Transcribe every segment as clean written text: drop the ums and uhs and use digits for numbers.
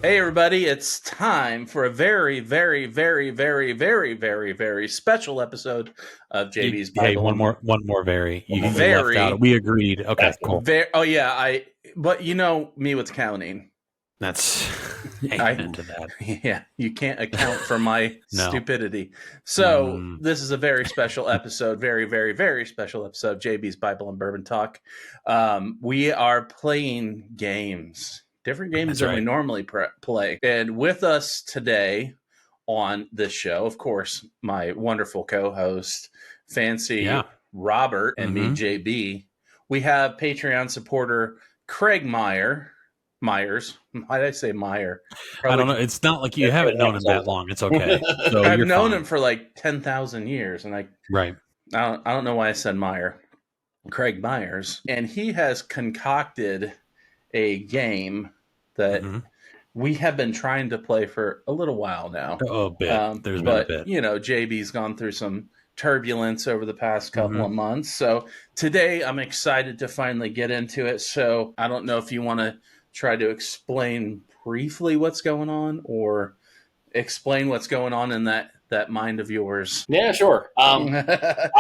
Hey everybody, it's time for a very, very, very, very, very, very, very special episode of JB's Hey, Bible one and more very. You left very, out. We agreed. Okay, cool. very. Oh yeah, But you know me with counting. That's I, amen to that. yeah, you can't account for my No. stupidity. So this is a very special episode, very, very, very special episode of JB's Bible and Bourbon Talk. We are playing games. Different games That's than we right. normally play. And with us today on this show, of course, my wonderful co-host, Fancy Robert, and me, JB. We have Patreon supporter Craig Myers. Why did I say Meyer? I don't know. It's not like you haven't known him that long. It's okay. So I've you're known fine. him for like 10,000 years, and Right. I don't know why I said Meyer. Craig Myers, and he has concocted a game that we have been trying to play for a little while now. A bit. There's been a bit. You know, JB's gone through some turbulence over the past couple of months. So today I'm excited to finally get into it. So I don't know if you want to try to explain briefly what's going on or explain what's going on in that mind of yours. Yeah, sure. I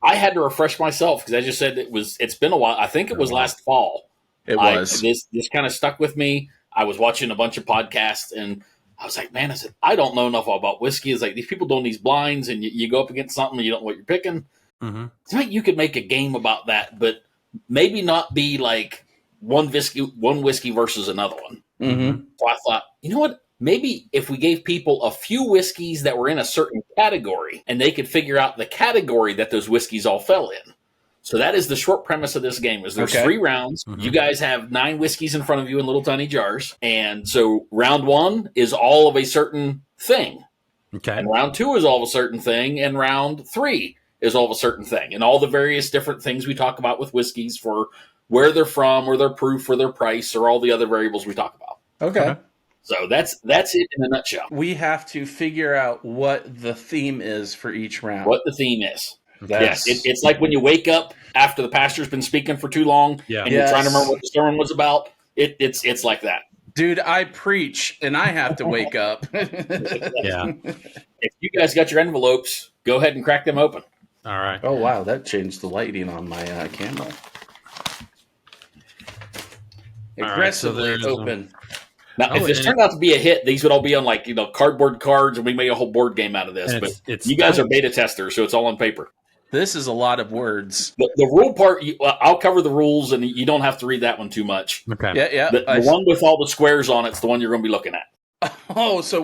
had to refresh myself because I just said it's been a while. I think it was last fall. It was. This kind of stuck with me. I was watching a bunch of podcasts and I was like, man, I don't know enough about whiskey. It's like these people doing these blinds and you go up against something and you don't know what you're picking. It's like you could make a game about that, but maybe not be like one whiskey versus another one. So I thought, you know what? Maybe if we gave people a few whiskeys that were in a certain category and they could figure out the category that those whiskeys all fell in. So that is the short premise of this game is there's 3 rounds. You guys have 9 whiskeys in front of you in little tiny jars. And so round 1 is all of a certain thing. Okay. And round 2 is all of a certain thing. And round 3 is all of a certain thing. And all the various different things we talk about with whiskeys for where they're from or their proof or their price or all the other variables we talk about. Okay. So that's it in a nutshell. We have to figure out what the theme is for each round. What the theme is. Yes, it's like when you wake up after the pastor's been speaking for too long and you're trying to remember what the sermon was about. It's like that. Dude, I preach and I have to wake up. Yeah. If you guys got your envelopes, go ahead and crack them open. All right. Oh, wow. That changed the lighting on my camera. Aggressively open. Now, if this turned out to be a hit, these would all be on cardboard cards, and we made a whole board game out of this. But you guys are beta testers, so it's all on paper. This is a lot of words. The rule part, I'll cover the rules, and you don't have to read that one too much. Okay. Yeah. The one with all the squares on it's the one you're going to be looking at. Oh, so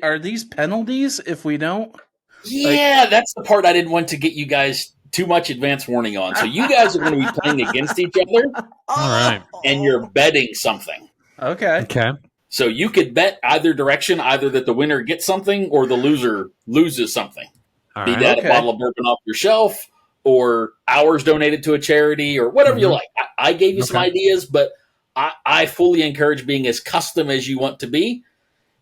are these penalties if we don't? Yeah, that's the part I didn't want to get you guys too much advance warning on. So you guys are going to be playing against each other. All right. And you're betting something. Okay. So you could bet either direction, either that the winner gets something or the loser loses something. Be that a bottle of bourbon off your shelf or hours donated to a charity or whatever you like. I gave you some ideas, but I fully encourage being as custom as you want to be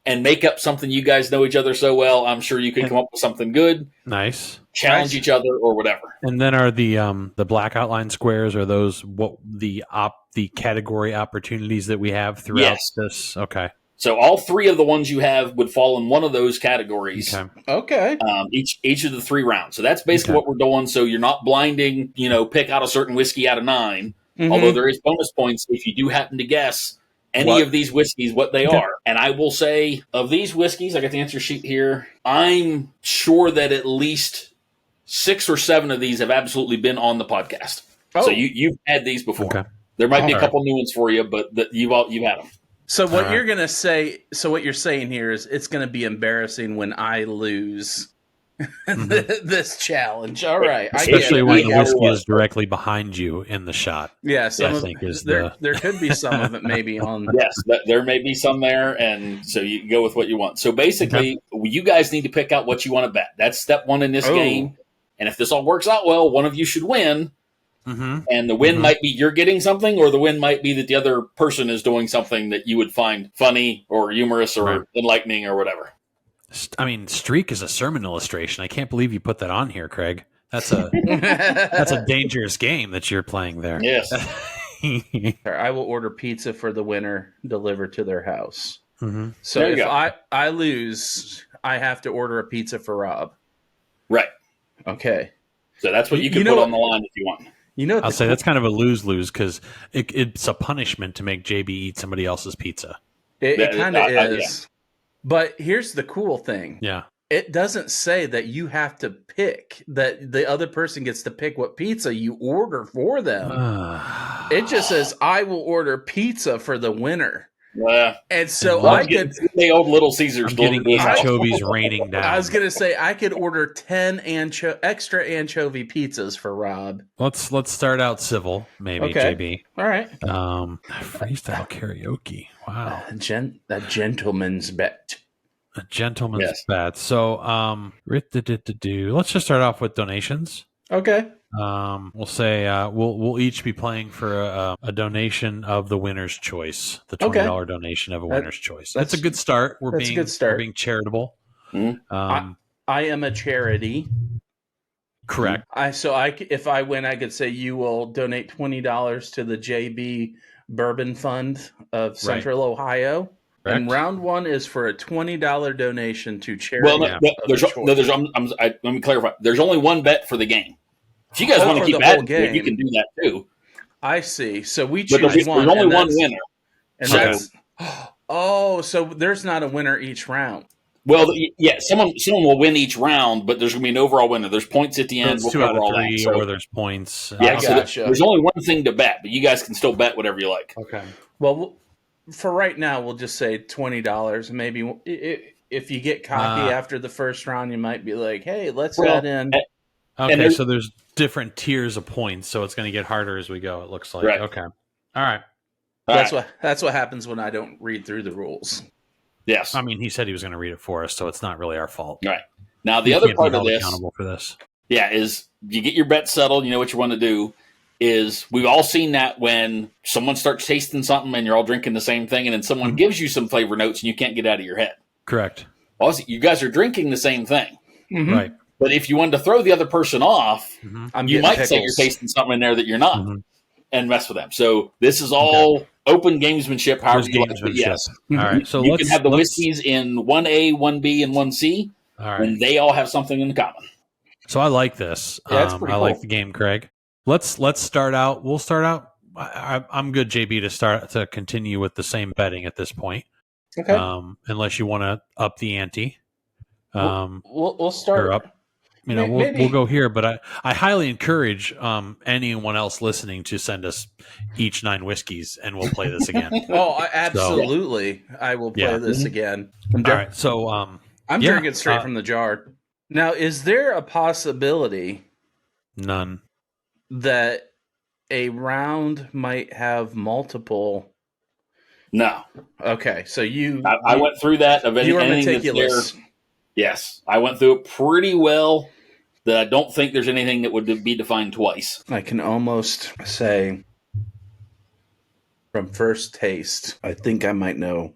and make up something you guys know each other so well. I'm sure you can come up with something good. Nice. Challenge each other or whatever. And then are the black outline squares, are those what the category opportunities that we have throughout this? Okay. So all 3 of the ones you have would fall in one of those categories. Okay. Each of the 3 rounds. So that's basically what we're doing. So you're not blinding, pick out a certain whiskey out of 9. Although there is bonus points if you do happen to guess any of these whiskeys, what they are. And I will say, of these whiskeys, I got the answer sheet here, I'm sure that at least 6 or 7 of these have absolutely been on the podcast. So you've had these before. Okay. There might be a couple new ones for you, but you've had them. So what you're going to say, what you're saying here is it's going to be embarrassing when I lose this challenge. All right. Especially when the whiskey is directly behind you in the shot. Yeah. There could be some of it maybe on. Yes, there may be some there. And so you go with what you want. So basically, you guys need to pick out what you want to bet. That's step 1 in this game. And if this all works out well, one of you should win. And the win might be you're getting something, or the win might be that the other person is doing something that you would find funny or humorous or enlightening or whatever. I mean, streak is a sermon illustration. I can't believe you put that on here, Craig. That's a dangerous game that you're playing there. Yes. I will order pizza for the winner delivered to their house. Mm-hmm. So There you if go. I lose, I have to order a pizza for Rob. Right. Okay. So that's what you You can know put what? on the line if you want. You know what I'll the say that's kind of a lose-lose because it's a punishment to make JB eat somebody else's pizza. it kind of Yeah. is. But here's the cool thing. Yeah. It doesn't say that you have to pick, that the other person gets to pick what pizza you order for them. It just says, I will order pizza for the winner. Well, And so And I look, could. the old Little Caesars I'm delivered getting to his house. anchovies raining down. I was going to say, I could order 10 extra anchovy pizzas for Rob. Let's start out civil, maybe, Okay. JB. All right. Freestyle karaoke. Wow. A gentleman's bet. A gentleman's Yes. bet. So, let's just start off with donations. Okay. We'll say we'll each be playing for a donation of the winner's choice, the $20 donation of a winner's choice. That's a good start. We're a good start. We're being charitable. Mm-hmm. I am a charity. Correct. If I win, I could say you will donate $20 to the JB Bourbon Fund of Central Ohio. Correct. And round one is for a $20 donation to charity. Well, let me clarify. There's only one bet for the game. If you guys want to keep adding to it, you can do that too. I see. So we choose one. There's only one winner. And that's so there's not a winner each round. Well, yeah, someone will win each round, but there's going to be an overall winner. There's points at the end. We'll 2 out of 3, or there's points. Yeah, so there's only one thing to bet, but you guys can still bet whatever you like. Okay. Well, for right now, we'll just say $20. Maybe if you get cocky after the first round, you might be like, "Hey, let's add in." Okay, so there's different tiers of points, so it's going to get harder as we go. It looks like. Right. Okay. All right. That's what happens when I don't read through the rules. Yes. I mean, he said he was going to read it for us, so it's not really our fault. Right. Now, the other part of this, accountable for this, is you get your bet settled. You know what you want to do. Is we've all seen that when someone starts tasting something and you're all drinking the same thing, and then someone gives you some flavor notes and you can't get out of your head. Correct. Well, you guys are drinking the same thing, right? But if you wanted to throw the other person off, you might say you're tasting something in there that you're not, and mess with them. So this is all open gamesmanship. However you like, but yes. All right. So you can have the whiskeys in 1A, 1B, and 1C, and they all have something in common. So I like this. Yeah, I like the game, Craig. Let's start out. We'll start out. I'm good, JB, to continue with the same betting at this point. Okay. Unless you want to up the ante. We'll start up. We'll go here, but I highly encourage anyone else listening to send us each 9 whiskeys, and we'll play this again. Absolutely. I will play this again. All right. So I'm drinking straight from the jar. Now, is there a possibility? None. That a round might have multiple. No. Okay, so I went through that. You are meticulous. Yes, I went through it pretty well. That I don't think there's anything that would be defined twice. I can almost say, from first taste, I think I might know.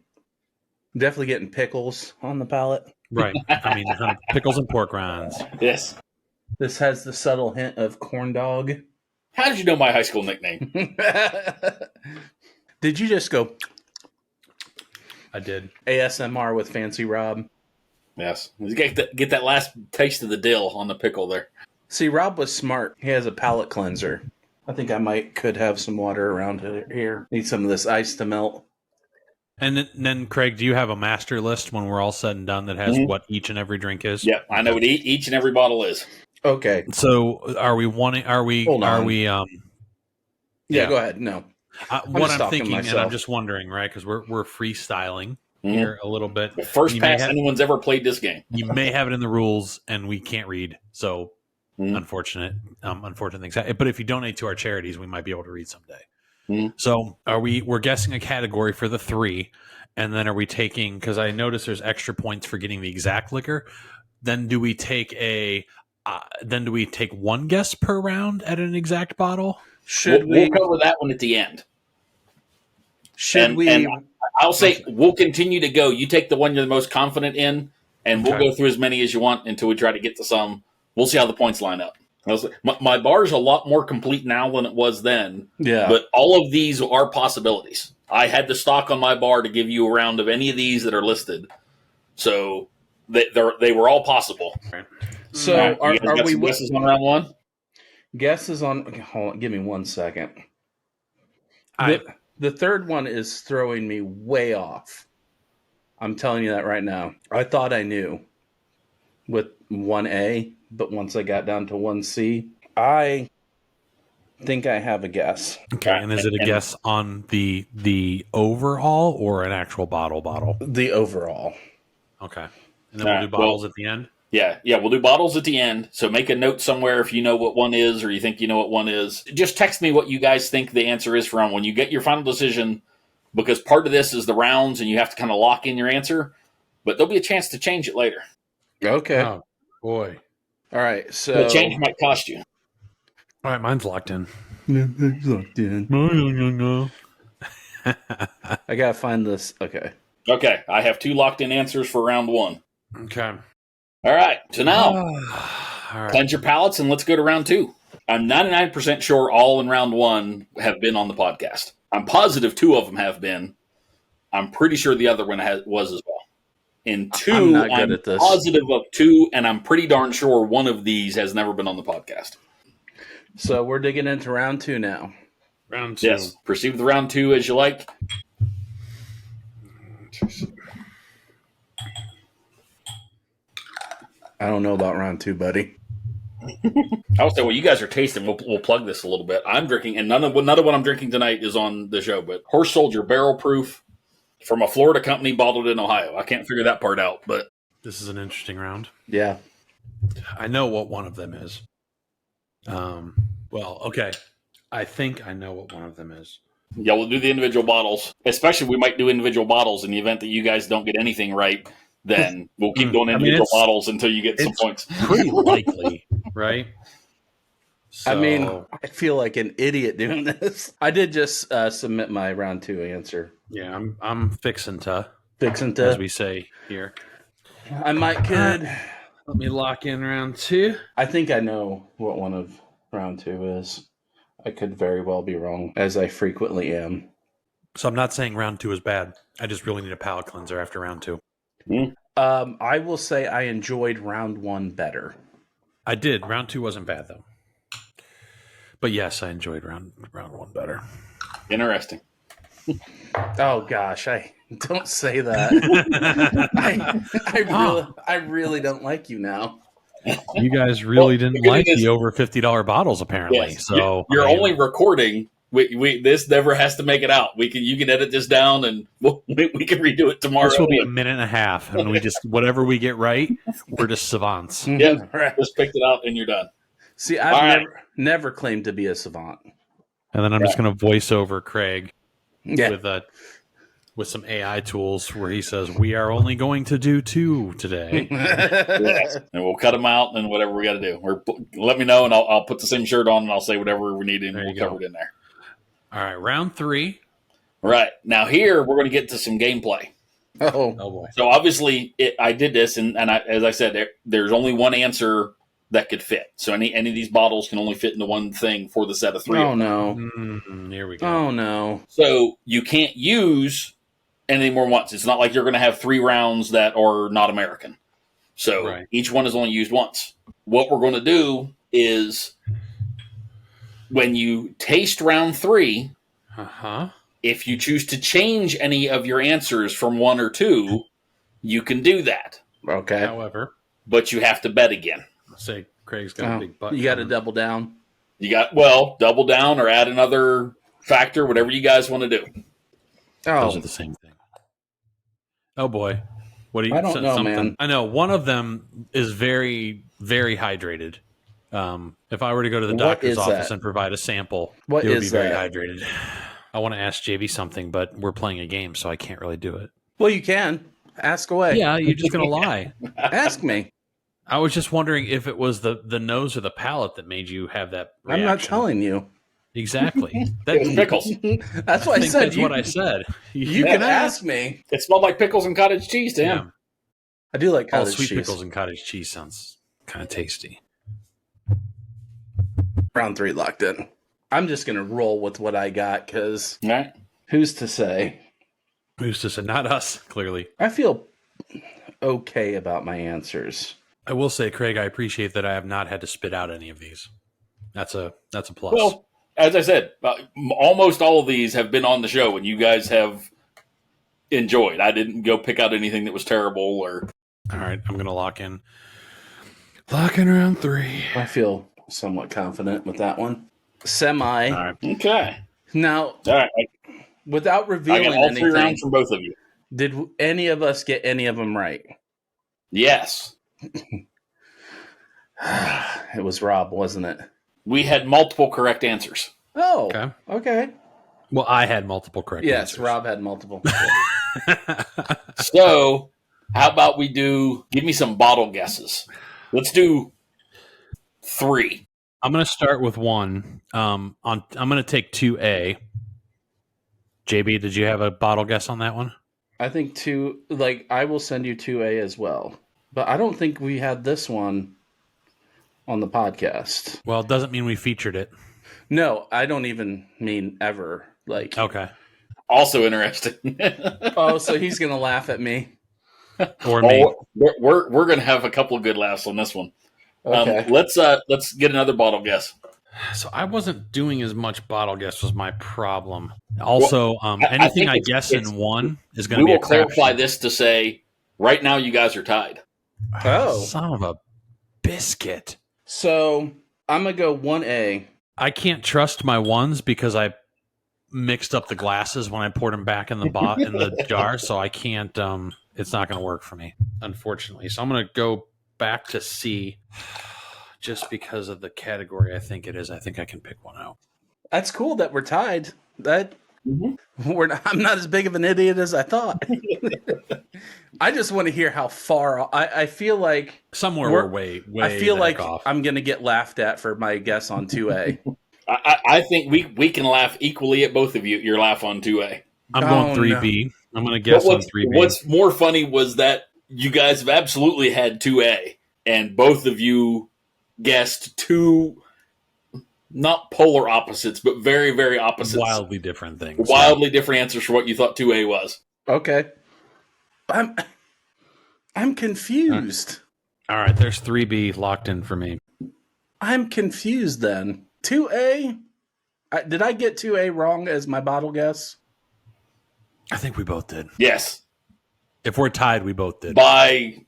Definitely getting pickles on the palate. Right. I mean, pickles and pork rinds. Yes. This has the subtle hint of corn dog. How did you know my high school nickname? Did you just go? I did. ASMR with Fancy Rob. Yes. Get that last taste of the dill on the pickle there. See, Rob was smart. He has a palate cleanser. I think I could have some water around here. Need some of this ice to melt. And then, Craig, do you have a master list when we're all said and done that has what each and every drink is? Yeah, I know what each and every bottle is. Okay. So are we wanting? Are we? Hold on. Are we? Yeah, go ahead. No. What I'm thinking, and I'm just wondering, right? Because we're freestyling here a little bit. The first pass anyone's ever played this game. You may have it in the rules, and we can't read. So unfortunate things. But if you donate to our charities, we might be able to read someday. So we're guessing a category for the 3, and then are we taking, because I noticed there's extra points for getting the exact liquor. Then do we take one guess per round at an exact bottle? We'll cover that one at the end. And I'll say we'll continue to go. You take the one you're the most confident in, and we'll go through as many as you want until we try to get to some. We'll see how the points line up. My bar's a lot more complete now than it was then. Yeah. But all of these are possibilities. I had the stock on my bar to give you a round of any of these that are listed. So they were all possible. So you guys are got we some guesses on round one? Guesses on. Hold on, give me 1 second. I The third one is throwing me way off. I'm telling you that right now. I thought I knew with 1A, but once I got down to 1C, I think I have a guess. okay. And is it a guess on the overall or an actual bottle? The overall. Okay. And then we'll do bottles at the end. Yeah, we'll do bottles at the end. So make a note somewhere if you know what one is or you think you know what one is. Just text me what you guys think the answer is from when you get your final decision, because part of this is the rounds and you have to kind of lock in your answer, but there'll be a chance to change it later. Okay. Oh, boy. All right. So The change might cost you. All right, mine's locked in. locked in. No. I gotta find this. Okay. Okay, I have 2 locked in answers for round 1. Okay. All right, so now All right. cleanse your palates and let's go to round 2. I'm 99% sure all in round 1 have been on the podcast. I'm positive 2 of them have been. I'm pretty sure the other one was as well. In 2, I'm not good at this. Positive of 2, and I'm pretty darn sure one of these has never been on the podcast. So we're digging into round 2 now. Round 2. Yes, proceed with round 2 as you like. I don't know about round 2, buddy. I will say, well, you guys are tasting. We'll plug this a little bit. I'm drinking, and none of what I'm drinking tonight is on the show. But Horse Soldier Barrel Proof from a Florida company, bottled in Ohio. I can't figure that part out, but This is an interesting round. Yeah. I know what one of them is. Well, okay. I think I know what one of them is. yeah, we'll do the individual bottles. Especially, we might do individual bottles in the event that you guys don't get anything right. Then we'll keep doing individual bottles until you get some points. Pretty likely, right? So, I mean, I feel like an idiot doing this. I did just submit my round 2 answer. yeah, I'm fixing to, Fixing as to. we say here. I might could. Let me lock in round 2. I think I know what one of round 2 is. I could very well be wrong, as I frequently am. So I'm not saying round 2 is bad. I just really need a palate cleanser after round 2. I will say I enjoyed round 1 better. I did. Round 2 wasn't bad though. But yes, I enjoyed round 1 better. Interesting. Oh gosh, I don't say that. I really don't like you now. You guys really didn't the like good news- the over $50 bottles, apparently. Yes. So You're I mean, only recording. We this never has to make it out. You can edit this down and we can redo it tomorrow. this will be a minute and a half, and we just whatever we get right, we're just savants. Yeah, Right. just picked it out and you're done. See, All I've right. never claimed to be a savant. And then I'm just going to voice over Craig Yeah. with some AI tools where he says we are only going to do 2 today. Yes. And we'll cut them out and whatever we got to do. Let me know and I'll put the same shirt on and I'll say whatever we need and There we'll you go. cover it in there. All right, round 3. Right. Now here we're going to get to some gameplay. Oh, boy. So obviously I did this and as I said, there's only one answer that could fit. So any of these bottles can only fit into one thing for the set of 3. oh no. Here we go. Oh no. So you can't use anything more than once. It's not like you're going to have 3 rounds that are not American. So Right. each one is only used once. What we're going to do is when you taste round 3, if you choose to change any of your answers from 1 or 2, you can do that. Okay. However, But you have to bet again. say Craig's got a big butt. You got to coming. double down. You got, double down or add another factor, whatever you guys want to do. Those Oh, are the same thing. Oh boy, what do you? I don't know, man. I know one of them is very, very hydrated. If I were to go to the What doctor's is office that? and provide a sample, What it would is be very that? hydrated. I want to ask JB something, but we're playing a game, so I can't really do it. well, you can ask away. Yeah, you're just gonna lie. Ask me. I was just wondering if it was the nose or the palate that made you have that reaction. I'm not telling you. Exactly. It was pickles. That's what I think said. that's what I said. You can ask me. It smelled like pickles and cottage cheese to him. Yeah. I do like Oh, cottage sweet cheese. pickles and cottage cheese sounds kind of tasty. Round 3 locked in. I'm just going to roll with what I got because right. Who's to say? Who's to say? Not us, clearly. I feel okay about my answers. I will say, Craig, I appreciate that I have not had to spit out any of these. That's a plus. Well, as I said, almost all of these have been on the show, and you guys have enjoyed. I didn't go pick out anything that was terrible or. All right, I'm going to lock in. Lock in round 3. I feel somewhat confident with that one. Semi. All right. Okay. Now, All right. without revealing I got all 3 anything, rounds from both of you. did any of us get any of them right? Yes. It was Rob, wasn't it? We had multiple correct answers. Oh, okay. Well, I had multiple correct Yes, answers. Rob had multiple. So, how about we give me some bottle guesses. Let's do 3. I'm going to start with 1. I'm going to take 2A. JB, did you have a bottle guess on that one? I think 2, I will send you 2A as well. But I don't think we had this one on the podcast. Well, it doesn't mean we featured it. No, I don't even mean ever. Okay. Also interesting. Oh, so he's going to laugh at me. Or me. We're going to have a couple of good laughs on this one. Okay. Let's get another bottle guess. So I wasn't doing as much bottle guess was my problem. Also, anything I guess in one is going to be a crap. We will clarify this to say, right now you guys are tied. Oh. Son of a biscuit. So I'm going to go 1A. I can't trust my ones because I mixed up the glasses when I poured them back in the jar, so I can't. It's not going to work for me, unfortunately. So I'm going to go back to C, just because of the category. I think it is. I think I can pick one out. That's cool that we're tied. I'm not as big of an idiot as I thought. I just want to hear how far. I feel like somewhere we're way. I feel like off. I'm going to get laughed at for my guess on 2A. I think we can laugh equally at both of you. Your laugh on 2A. I'm going 3B. No. I'm going to guess on 3B. What's more funny was that you guys have absolutely had 2A, and both of you guessed 2, not polar opposites, but very, very opposites. Wildly different things. Wildly different answers for what you thought 2A was. Okay. I'm confused. All right, there's 3B locked in for me. I'm confused then. 2A? Did I get 2A wrong as my bottle guess? I think we both did. Yes. If we're tied, we both did. By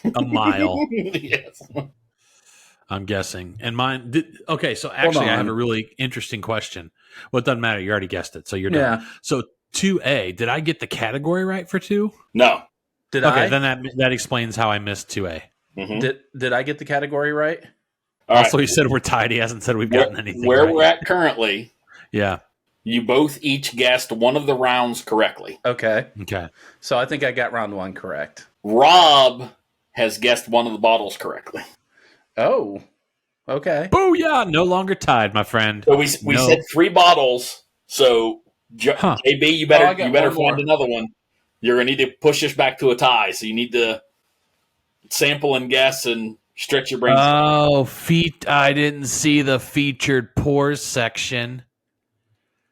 a mile. Yes. I'm guessing. And mine did. Okay, so actually I have a really interesting question. Well, it doesn't matter. You already guessed it, so you're done. Yeah. So 2A, did I get the category right for 2? No. Did I? Okay, then that explains how I missed 2A. Mm-hmm. Did I get the category right? Also, he said we're tied. He hasn't said we've gotten anything where right. we're at currently. Yeah. You both each guessed one of the rounds correctly. Okay. So I think I got round 1 correct. Rob has guessed one of the bottles correctly. Oh. Okay. Booyah! No longer tied, my friend. So we said 3 bottles. So JB, you better find another one. You're gonna need to push this back to a tie. So you need to sample and guess and stretch your brain. Oh, I didn't see the featured pours section.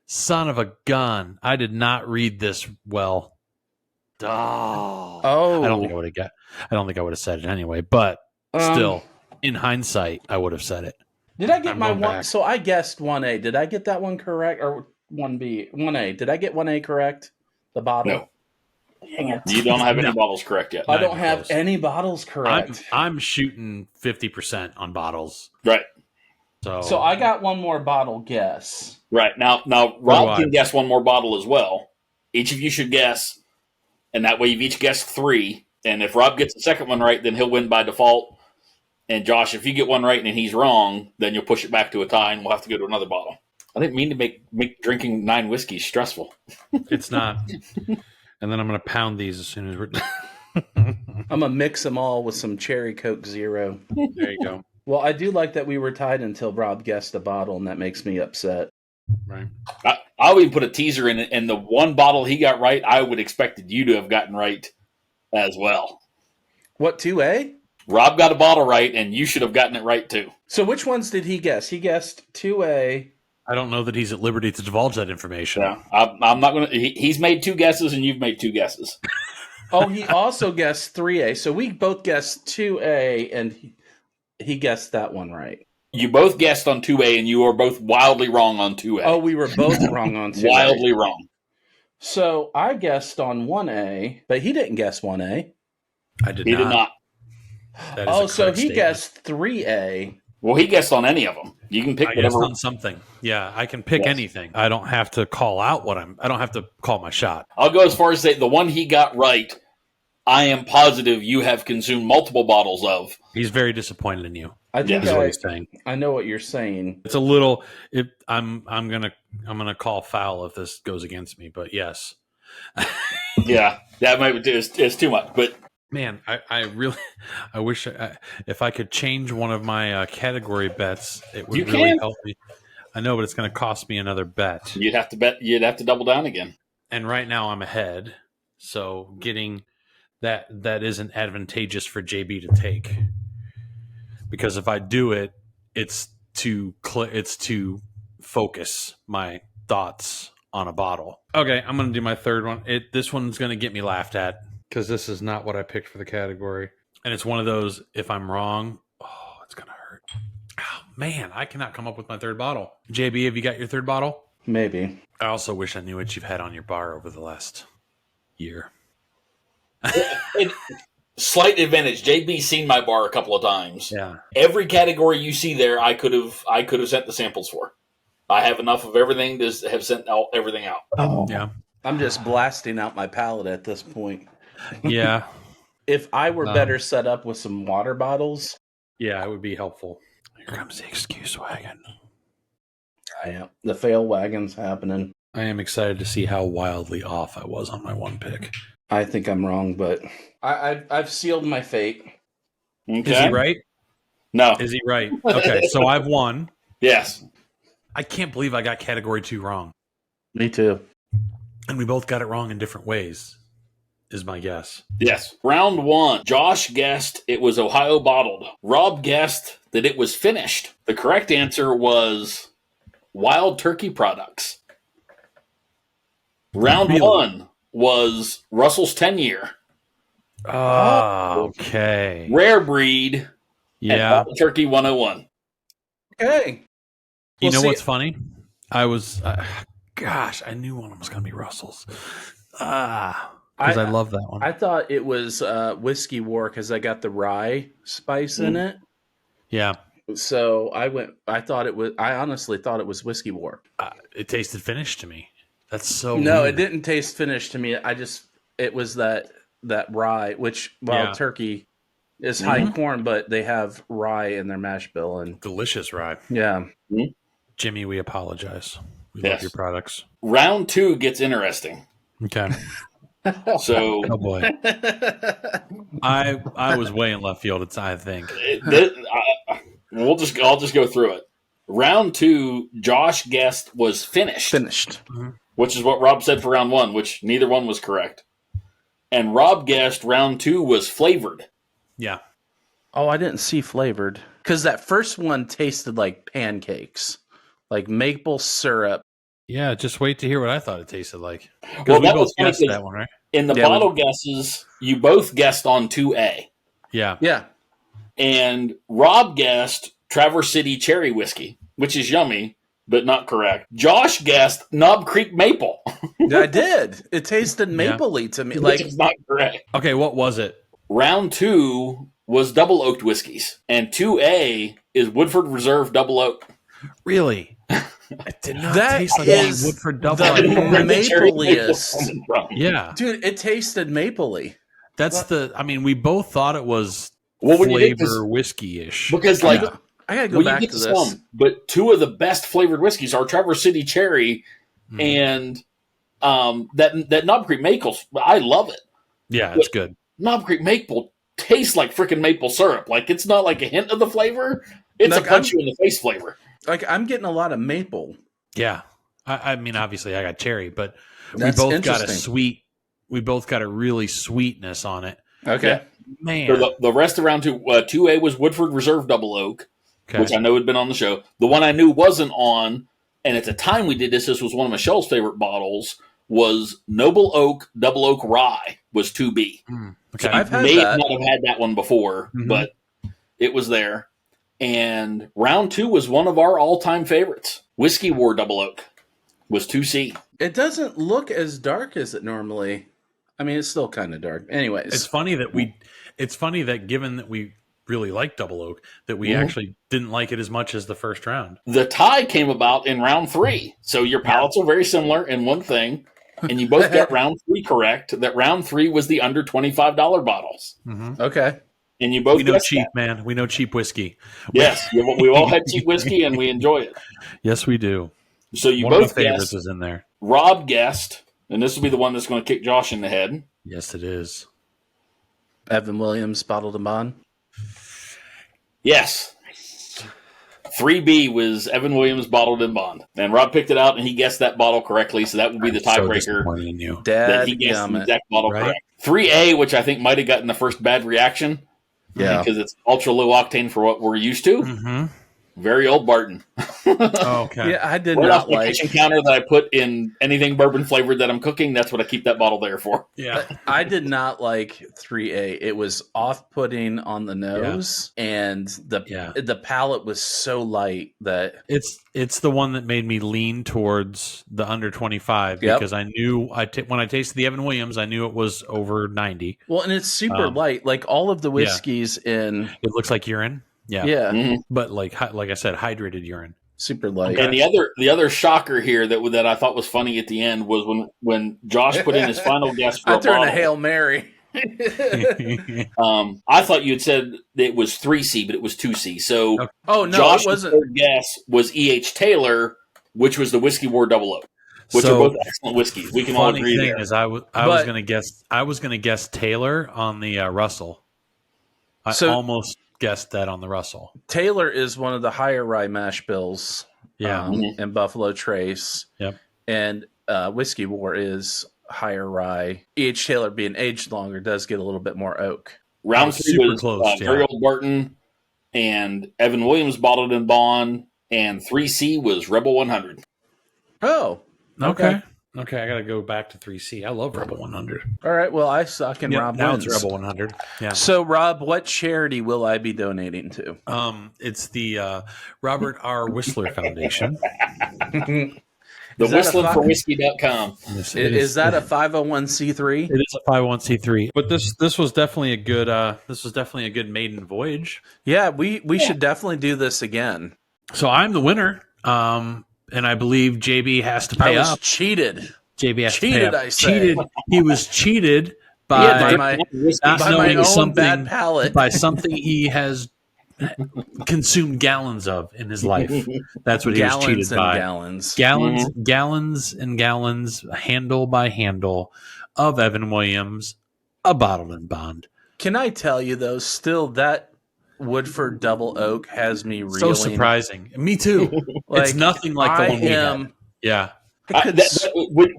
Son of a gun. I did not read this well. Oh. I don't think I would have said it anyway, but still, in hindsight, I would have said it. Did I get my one? Back. So I guessed 1A. Did I get that one correct? Or 1B? 1A. Did I get 1A correct? The bottle? No. Dang it. You don't have any bottles correct yet. I don't have any bottles correct. I'm shooting 50% on bottles. Right. So I got one more bottle guess. Right. Now Rob can guess one more bottle as well. Each of you should guess, and that way you've each guessed 3. And if Rob gets the second one right, then he'll win by default. And Josh, if you get one right and he's wrong, then you'll push it back to a tie, and we'll have to go to another bottle. I didn't mean to make drinking 9 whiskeys stressful. It's not. And then I'm going to pound these as soon as we're done. I'm going to mix them all with some Cherry Coke Zero. There you go. Well, I do like that we were tied until Rob guessed a bottle, and that makes me upset. Right. I'll even put a teaser in it, and the one bottle he got right, I would expected you to have gotten right as well. What, 2A? Rob got a bottle right, and you should have gotten it right too. So which ones did he guess? He guessed 2A. I don't know that he's at liberty to divulge that information. Yeah, I'm not going to. He's made 2 guesses, and you've made 2 guesses. Oh, he also guessed 3A. So we both guessed 2A, and he guessed that one right. You both guessed on 2A, and you are both wildly wrong on 2A. Oh, we were both wrong on 2A. Wildly wrong. So I guessed on 1A, but he didn't guess 1A. I did He not. did not. That is Oh, a so correct he statement. guessed 3A. Well, he guessed on any of them. You can pick I guessed whatever. on something. Yeah, I can pick Yes. anything. I don't have to call out I don't have to call my shot. I'll go as far as say the one he got right, I am positive you have consumed multiple bottles of. He's very disappointed in you. I think Is what he's saying. I know what you're saying. It's a little. I'm gonna call foul if this goes against me. But yes, Yeah, that might be it's too much. But man, I really I wish if I could change one of my category bets, it would You really can. help me. I know, but it's going to cost me another bet. you'd have to double down again. And right now I'm ahead, so getting that isn't advantageous for JB to take, because if I do it, it's to focus my thoughts on a bottle. Okay, I'm going to do my third one. This one's going to get me laughed at because this is not what I picked for the category, and it's one of those. If I'm wrong, oh, it's going to hurt. Oh, man, I cannot come up with my third bottle. JB, have you got your third bottle? Maybe. I also wish I knew what you've had on your bar over the last year. Slight advantage. JB's seen my bar a couple of times. Yeah. Every category you see there, I could have sent the samples for. I have enough of everything to have sent everything out. Oh. Yeah. I'm just blasting out my palate at this point. Yeah. If I were better set up with some water bottles. Yeah, it would be helpful. Here comes the excuse wagon. I am. The fail wagon's happening. I am excited to see how wildly off I was on my one pick. I think I'm wrong, but I've sealed my fate. Okay. Is he right? No. Is he right? Okay, so I've won. Yes. I can't believe I got category 2 wrong. Me too. And we both got it wrong in different ways, is my guess. Yes. Round 1. Josh guessed it was Ohio bottled. Rob guessed that it was finished. The correct answer was Wild Turkey Products. Round Really? 1 was Russell's 10-year. Oh, okay. Rare Breed. And Yeah. Wild Turkey 101. Okay. You Well, know see- what's funny? I was, gosh, I knew one of them was going to be Russell's. Because I love that one. I thought it was Whiskey War because I got the rye spice in it. Yeah. So I honestly thought it was Whiskey War. It tasted finished to me. That's so No, weird. it didn't taste finished to me. It was that rye, which Wild Yeah. Turkey is high corn, but they have rye in their mash bill. And Delicious rye. yeah. Jimmy, we apologize. We Yes. love your products. Round 2 gets interesting. Okay. So Oh boy. I was way in left field, I think. I'll just go through it. Round 2, Josh guessed was finished. Finished. Which is what Rob said for round 1, which neither one was correct. And Rob guessed round 2 was flavored. Yeah. Oh, I didn't see flavored. Because that first one tasted like pancakes. Like maple syrup. Yeah, just wait to hear what I thought it tasted like. Well, Because we that both was funny guessed 'cause that one, right? in the Yeah, bottle guesses, you both guessed on 2A. Yeah. Yeah. And Rob guessed Traverse City Cherry Whiskey, which is yummy, but not correct. Josh guessed Knob Creek Maple, I did. It tasted mapley to me. Like which is not correct. Okay, what was it? Round 2 was double oaked whiskeys, and 2A is Woodford Reserve Double Oak. Really? It did not That taste like is Woodford Double. the Where the cherry mapliest. maple's coming from. Yeah. Dude, it tasted mapley. That's we both thought it was Well, when you get this- flavor whiskey-ish. Because, like, Yeah. I gotta go well, back you to get this. some, but 2 of the best flavored whiskeys are Traverse City Cherry and that Knob Creek Maple. I love it. Yeah, it's good. Knob Creek Maple tastes like freaking maple syrup. Like, it's not like a hint of the flavor. It's Like, a punch you in the face flavor. Like I'm getting a lot of maple. Yeah. I mean, obviously I got cherry, but That's we both got a interesting. sweet, we both got a really sweetness on it. Okay. Man. So the rest of round 2, 2A was Woodford Reserve Double Oak, which I know had been on the show. The one I knew wasn't on, and at the time we did this was one of Michelle's favorite bottles, was Noble Oak Double Oak Rye was 2B. Okay. So I've you had may that. not have had that one before, but it was there. And round 2 was one of our all-time favorites. Whiskey War Double Oak was 2C. It doesn't look as dark as it normally. I mean, it's still kind of dark. Anyways, it's funny that given that we really like Double Oak, that we actually didn't like it as much as the first round. The tie came about in round 3. So your palates are very similar in one thing, and you both got round 3 correct. That round 3 was the under $25 bottles. Okay. And you both know cheap, that. man. We know cheap whiskey. Yes, we all had cheap whiskey, and we enjoy it. Yes, we do. So you one both of the favorites guessed. is in there. Rob guessed, and this will be the one that's going to kick Josh in the head. Yes, it is. Evan Williams, Bottled and Bond. Yes. 3B was Evan Williams Bottled in Bond. And Rob picked it out, and he guessed that bottle correctly, so that would be the tiebreaker. So that he guessed the exact bottle correct. 3A, which I think might have gotten the first bad reaction. Yeah. Because it's ultra low octane for what we're used to. Very old Barton. Okay. Yeah, I did right not off the like kitchen counter that I put in anything bourbon flavored that I'm cooking. That's what I keep that bottle there for. Yeah. I did not like 3A. It was off-putting on the nose, and the palate was so light that it's the one that made me lean towards the under 25 because I knew when I tasted the Evan Williams, I knew it was over 90. Well, and it's super light. Like all of the whiskeys in, it looks like urine. Yeah. But like I said, hydrated urine. Super light. And the other shocker here that I thought was funny at the end was when Josh put in his final guess for I threw in a bottle. Hail Mary. I thought you had said it was 3C, but it was 2C. So Josh's it wasn't. Third guess was E.H. Taylor, which was the Whiskey War Double Oak, which are both excellent whiskeys. We can all agree there. Is I was going to guess Taylor on the Russell. I almost guessed that on the Russell. Taylor is one of the higher rye mash bills. And Buffalo Trace. Yep. And Whiskey War is higher rye. E.H. Taylor being aged longer does get a little bit more oak. Round 3 was close, very old Barton, and Evan Williams Bottled in Bond, and 3C was Rebel 100. Oh, okay. Okay, I got to go back to 3C. I love Rebel 100. All right, well, I suck and Rob now wins. It's Rebel 100. Yeah. So, Rob, what charity will I be donating to? It's the Robert R. Whistler Foundation. The whistlinforwhiskey.com. Is that a 501c3? It is a 501c3. But this was definitely a good maiden voyage. Yeah, we should definitely do this again. So I'm the winner. And I believe JB has to pay up. Cheated. JB has cheated, to pay up. I say. He was cheated by my own bad palate. By something he has consumed gallons of in his life. That's what he was cheated by. Gallons and gallons, handle by handle, of Evan Williams, a Bottled and Bond. Can I tell you, though, still that Woodford Double Oak has me reeling. So surprising. Me too. It's nothing like the one we had. Yeah.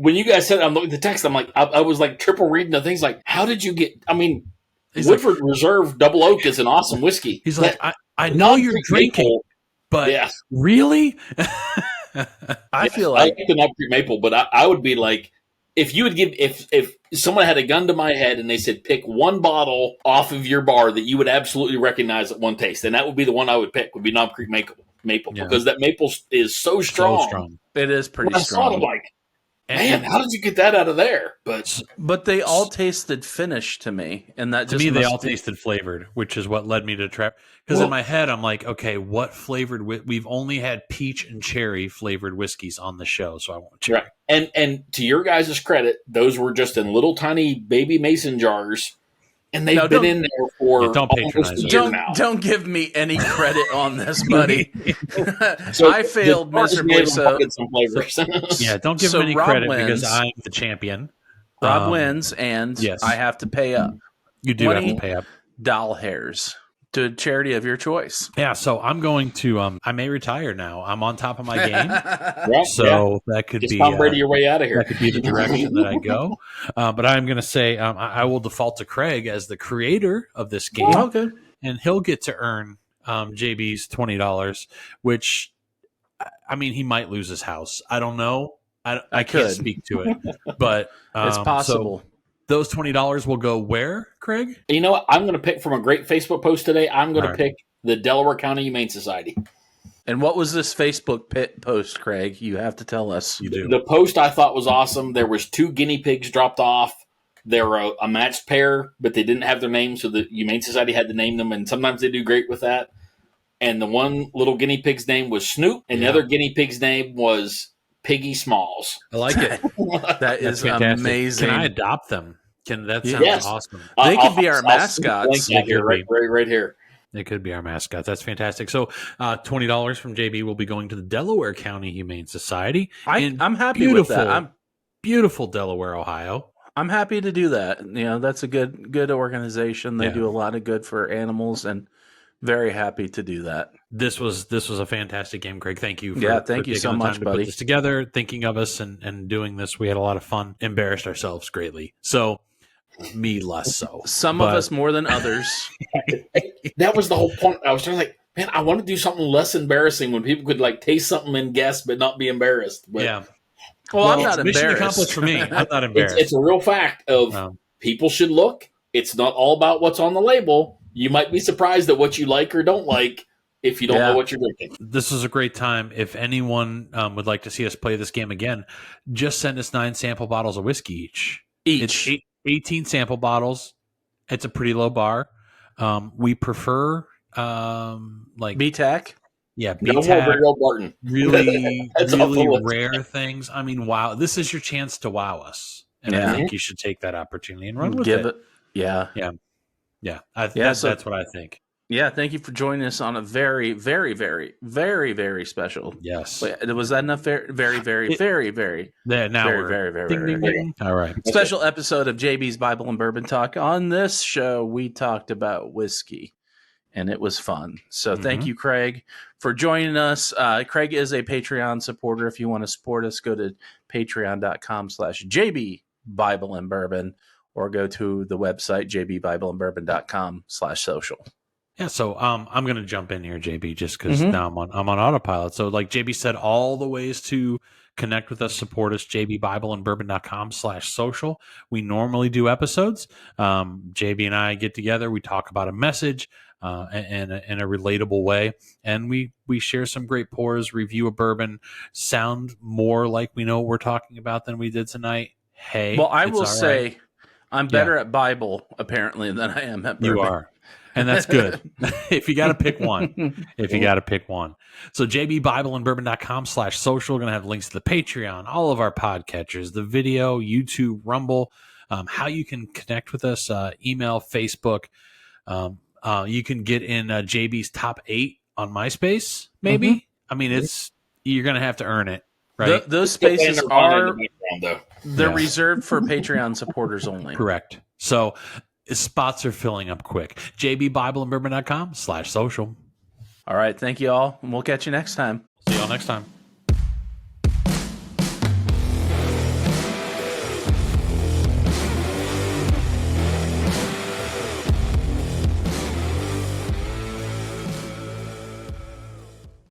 When you guys said, I'm looking at the text, I'm like, I was like triple reading the things like, how did you get, I mean, Woodford Reserve Double Oak is an awesome whiskey. He's like, I know you're drinking, but really? I feel like. I like the Not Creek Maple, but I would be like, if you would give, if someone had a gun to my head and they said, pick one bottle off of your bar that you would absolutely recognize at one taste, then that would be the one I would pick, would be Knob Creek Maple, because that maple is so strong. It is pretty strong. I saw it, I'm like, man, how did you get that out of there? But they all tasted finished to me, and that to me they all tasted flavored, which is what led me to trap. Because in my head I'm like, okay, what flavored? We've only had peach and cherry flavored whiskeys on the show, so I want cherry. Right. And to your guys' credit, those were just in little tiny baby mason jars, and they've been in there for don't patronize it. Don't give me any credit on this, buddy. So I failed miserably. So don't give me any credit because I'm the champion. Rob wins, and I have to pay up. You do have to pay up. Doll hairs. to a charity of your choice. Yeah, so I'm going to. I may retire now. I'm on top of my game, that could Just be Tom Brady your way out of here. That could be the direction that I go. But I'm going to say I will default to Craig as the creator of this game, Okay. and he'll get to earn JB's $20, which I mean he might lose his house. I don't know. I can't speak to it, but it's possible. So those $20 will go where, Craig? You know what? I'm going to pick from a great Facebook post today. I'm going to pick the Delaware County Humane Society. And what was this Facebook post, Craig? You have to tell us. You do. The post I thought was awesome. There was 2 guinea pigs dropped off. They were a matched pair, but they didn't have their names, so the Humane Society had to name them, and sometimes they do great with that. And the one little guinea pig's name was Snoop, and the other guiney pig's name was Piggy Smalls. I like it. That is amazing. Can I adopt them? That sounds awesome. They could be our mascots. Right here. They could be our mascots. That's fantastic. So $20 from JB will be going to the Delaware County Humane Society. I'm happy with that. Beautiful Delaware, Ohio. I'm happy to do that. You know, that's a good organization. They do a lot of good for animals, and very happy to do that. This was a fantastic game, Craig. Thank you. Thank you so much, buddy. Put this together, thinking of us and doing this. We had a lot of fun. Embarrassed ourselves greatly. So me less so. Some of us more than others. That was the whole point. I was trying to man, I want to do something less embarrassing when people could taste something and guess but not be embarrassed. But, yeah. Well, I'm not mission embarrassed. accomplished for me. I'm not embarrassed. It's a real fact of people should look. It's not all about what's on the label. You might be surprised at what you like or don't like if you don't know what you're drinking. This is a great time. If anyone would like to see us play this game again, just send us 9 sample bottles of whiskey each. It's 18 sample bottles. It's a pretty low bar. We prefer BTAC. Yeah, BTAC. really rare things. I mean, wow, this is your chance to wow us, and I think you should take that opportunity and run with it. That's what I think. Yeah, thank you for joining us on a very, very, very, very, very special. Yes. Wait, was that enough? Very, very, very, very, very. Now very, very, very, very, very. All right. Special episode of JB's Bible and Bourbon Talk. On this show, we talked about whiskey, and it was fun. So thank you, Craig, for joining us. Craig is a Patreon supporter. If you want to support us, go to patreon.com/JB Bible and Bourbon, or go to the website jbbibleandbourbon.com/social. Yeah, so I'm going to jump in here, JB, just because now I'm on autopilot. So like JB said, all the ways to connect with us, support us, jbbibleandbourbon.com/social. We normally do episodes. JB and I get together. We talk about a message in a relatable way. And we share some great pours, review a bourbon, sound more like we know what we're talking about than we did tonight. Hey, well, I will say I'm better at Bible, apparently, than I am at bourbon. You are. And that's good. If you got to pick one. So jbbibleandbourbon.com/social. Going to have links to the Patreon, all of our podcatchers, the video, YouTube, Rumble, how you can connect with us, email, Facebook. You can get in JB's top 8 on MySpace, maybe. I mean, you're going to have to earn it, right? Those spaces are reserved for Patreon supporters only. Correct. So spots are filling up quick. jbbibleandbourbon.com/social. All right. Thank you all. And we'll catch you next time. See y'all next time.